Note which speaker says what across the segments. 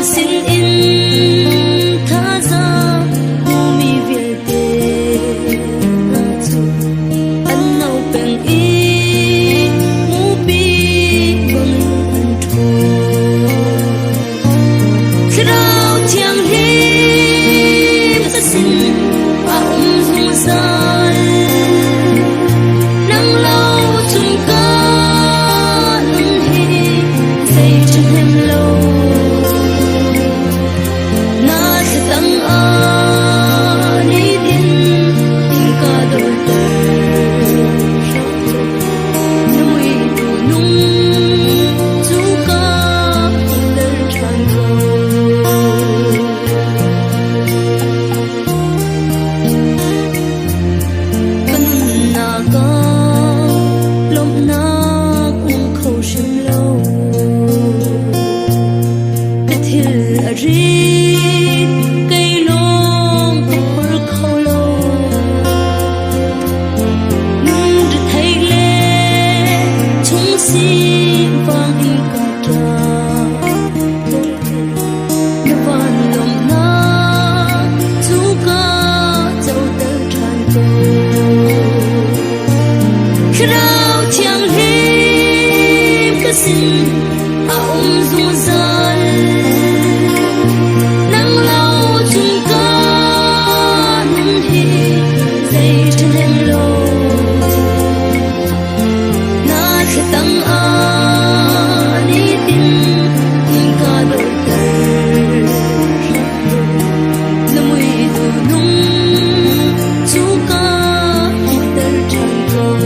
Speaker 1: xin in tha ra mu mi về tê na chu anh nâu bèn y mu bi vâng anh thu rau chiang hi ta xin ông dung dài nắng lâu chung ca nắng hi dây chân em lâu na sẽ tăng a đi đến tình ca đôi tờ nuôi đủ nung chú ca đơn tràn dầu cân na ca lom na cũng khâu xem lâu cái thiền ở riêng cây lom cũng khâu lâu nung được thấy lệ chúng xin vang in cả trà nếu van lom na chú ca dấu tơ tràn cầu rau chiang hi cứ xin ông dung dài nắng lâu chung ca nắng hi dây chân em lâu na khi tăng a đi tin tình ca đôi tờ na mùi đủ nung chú ca tơ tràn cầu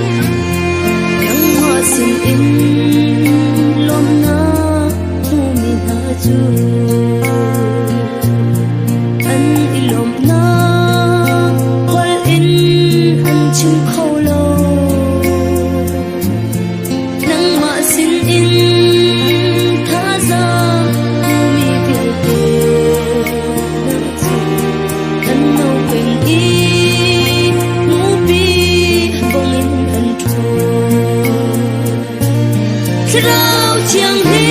Speaker 1: nắng hoa xin in lom na mu mi na chu anh in lom na hol in anh chung khâu lâu nắng hoa xin in tha ra mu mi về tê anh nâu quên y mu bi vong in anh thu rau chiang hi